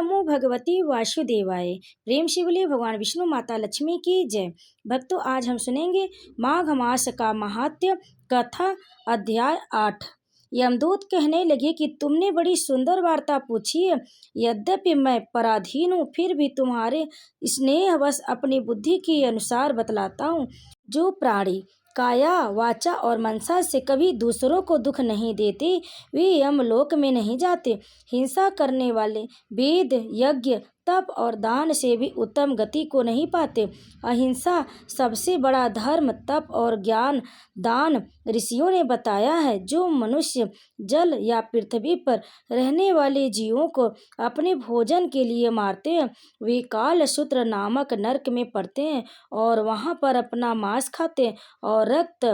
नमो भगवती वासुदेवाय। प्रेम से बोलिए भगवान विष्णु माता लक्ष्मी की जय। भक्तों, आज हम सुनेंगे माघ मास का महात्म्य कथा अध्याय 8। यमदूत कहने लगे कि तुमने बड़ी सुंदर वार्ता पूछी है। यद्यपि मैं पराधीन हूँ, फिर भी तुम्हारे स्नेहवश अपनी बुद्धि के अनुसार बतलाता हूँ। जो प्राणी काया वाचा और मनसा से कभी दूसरों को दुख नहीं देते, वे यमलोक में नहीं जाते। हिंसा करने वाले वेद यज्ञ तप और दान से भी उत्तम गति को नहीं पाते। अहिंसा सबसे बड़ा धर्म, तप और ज्ञान दान ऋषियों ने बताया है। जो मनुष्य जल या पृथ्वी पर रहने वाले जीवों को अपने भोजन के लिए मारते हैं, वे कालसूत्र नामक नरक में पड़ते हैं और वहां पर अपना मांस खाते हैं और रक्त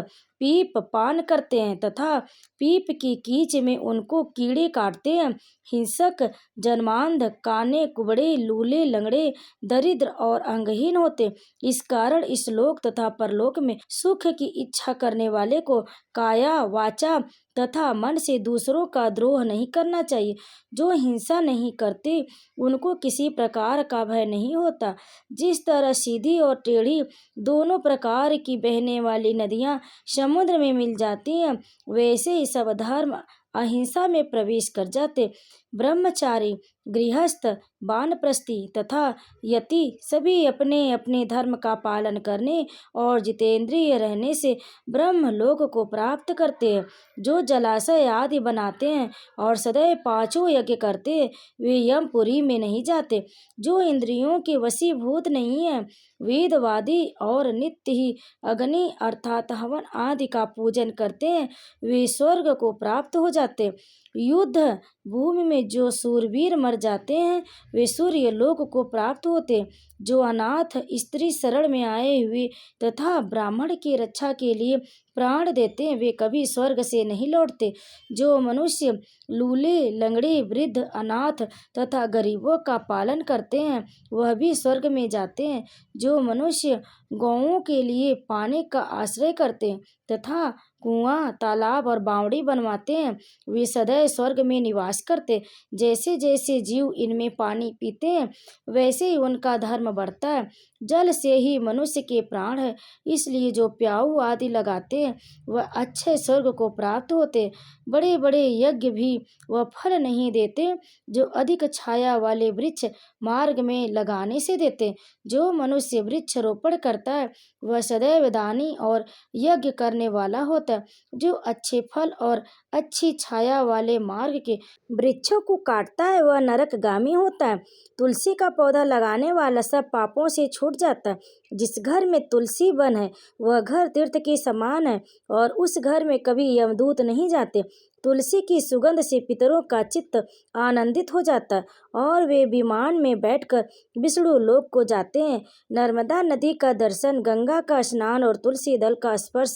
पीप पान करते हैं तथा पीप की कीच में उनको कीड़े काटते हैं। हिंसक जन्मांध, काने, कुबड़े, लूले, लंगड़े, दरिद्र और अंगहीन होते। इस कारण इस लोक तथा परलोक में सुख की इच्छा करने वाले को काया वाचा तथा मन से दूसरों का द्रोह नहीं करना चाहिए। जो हिंसा नहीं करते, उनको किसी प्रकार का भय नहीं होता। जिस तरह सीधी और टेढ़ी दोनों प्रकार की बहने वाली नदियां समुद्र में मिल जाती हैं, वैसे ही सब धर्म अहिंसा में प्रवेश कर जाते। ब्रह्मचारी, गृहस्थ, वानप्रस्थी तथा यति सभी अपने अपने धर्म का पालन करने और जितेंद्रिय रहने से ब्रह्मलोक को प्राप्त करते हैं। जो जलाशय आदि बनाते हैं और सदैव पांचों यज्ञ करते हैं, वे यमपुरी में नहीं जाते। जो इंद्रियों के वशीभूत नहीं है, वेदवादी और नित्य ही अग्नि अर्थात हवन आदि का पूजन करते हैं, वे स्वर्ग को प्राप्त हो जाते। युद्ध भूमि में जो सूरवीर मर जाते हैं, वे सूर्य लोक को प्राप्त होते। जो अनाथ स्त्री शरण में आए हुए तथा ब्राह्मण की रक्षा के लिए प्राण देते हैं, वे कभी स्वर्ग से नहीं लौटते। जो मनुष्य लूले, लंगड़े, वृद्ध, अनाथ तथा गरीबों का पालन करते हैं, वह भी स्वर्ग में जाते हैं। जो मनुष्य गौओं के लिए पानी का आश्रय करते हैं तथा कुआं, तालाब और बावड़ी बनवाते हैं, वे सदैव स्वर्ग में निवास करते। जैसे जैसे जीव इनमें पानी पीते हैं, वैसे ही उनका धर्म बढ़ता है। जल से ही मनुष्य के प्राण है, इसलिए जो प्याऊ आदि लगाते हैं, वह अच्छे स्वर्ग को प्राप्त होते। बड़े बड़े यज्ञ भी वह फल नहीं देते जो अधिक छाया वाले वृक्ष मार्ग में लगाने से देते। जो मनुष्य वृक्ष रोपण करता है, वह सदैव दानी और यज्ञ करने वाला होता है। जो अच्छे फल और अच्छी छाया वाले मार्ग के वृक्षों को काटता है, वह नरकगामी होता है। तुलसी का पौधा लगाने वाला सब पापों से छूट जाता है। जिस घर में तुलसी वन है, वह घर तीर्थ के समान है और उस घर में कभी यमदूत नहीं जाते। तुलसी की सुगंध से पितरों का चित्त आनंदित हो जाता है और वे विमान में बैठकर विष्णु लोक को जाते हैं। नर्मदा नदी का दर्शन, गंगा का स्नान और तुलसी दल का स्पर्श,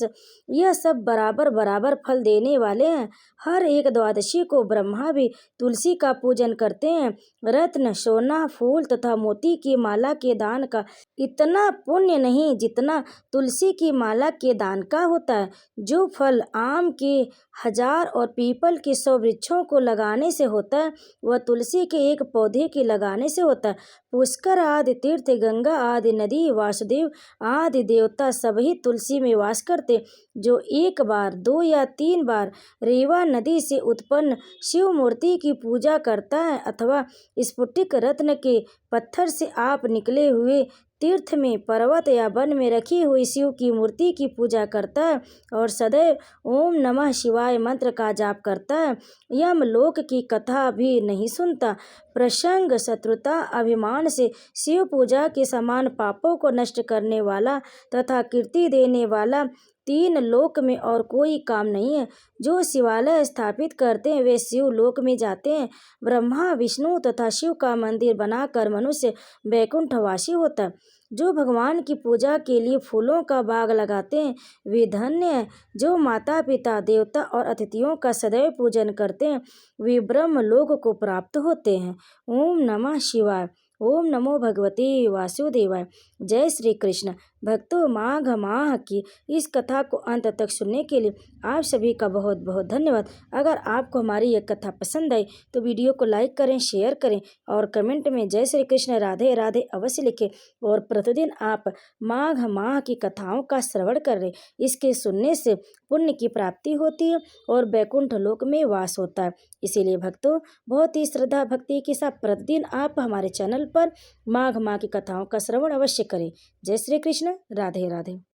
यह सब बराबर बराबर फल देने वाले हैं। हर एक द्वादशी को ब्रह्मा भी तुलसी का पूजन करते हैं। रत्न, सोना, फूल तथा मोती की माला के दान का इतना पुण्य नहीं जितना तुलसी की माला के दान का होता है। जो फल आम के 1000 और पीपल के 100 वृक्षों को लगाने से होता है, वह तुलसी के एक पौधे के लगाने से होता है। पुष्कर आदि तीर्थ, गंगा आदि नदी, वासुदेव आदि देवता सभी तुलसी में वास करते। जो एक बार, 2 या 3 बार रेवा नदी से उत्पन्न शिव मूर्ति की पूजा करता है अथवा स्फटिक रत्न के पत्थर से आप निकले हुए तीर्थ में, पर्वत या वन में रखी हुई शिव की मूर्ति की पूजा करता है और सदैव ओम नमः शिवाय मंत्र का जाप करता है, यमलोक की कथा भी नहीं सुनता। प्रसंग, शत्रुता, अभिमान से शिव पूजा के समान पापों को नष्ट करने वाला तथा कीर्ति देने वाला 3 लोक में और कोई काम नहीं है। जो शिवालय स्थापित करते हैं, वे शिव लोक में जाते हैं। ब्रह्मा, विष्णु तथा शिव का मंदिर बनाकर मनुष्य वैकुंठवासी होता है। जो भगवान की पूजा के लिए फूलों का बाग लगाते हैं, वे धन्य हैं। जो माता पिता, देवता और अतिथियों का सदैव पूजन करते हैं, वे ब्रह्मलोक को प्राप्त होते हैं। ओम नमः शिवाय। ओम नमो भगवते वासुदेवाय। जय श्री कृष्ण। भक्तों, माघ माह की इस कथा को अंत तक सुनने के लिए आप सभी का बहुत बहुत धन्यवाद। अगर आपको हमारी यह कथा पसंद आई तो वीडियो को लाइक करें, शेयर करें और कमेंट में जय श्री कृष्ण राधे राधे अवश्य लिखें। और प्रतिदिन आप माघ माह की कथाओं का श्रवण करें। इसके सुनने से पुण्य की प्राप्ति होती है और वैकुंठ लोक में वास होता है। इसीलिए भक्तों, बहुत ही श्रद्धा भक्ति के साथ प्रतिदिन आप हमारे चैनल पर माघ माह की कथाओं का श्रवण अवश्य करें। जय श्री कृष्ण, राधे राधे।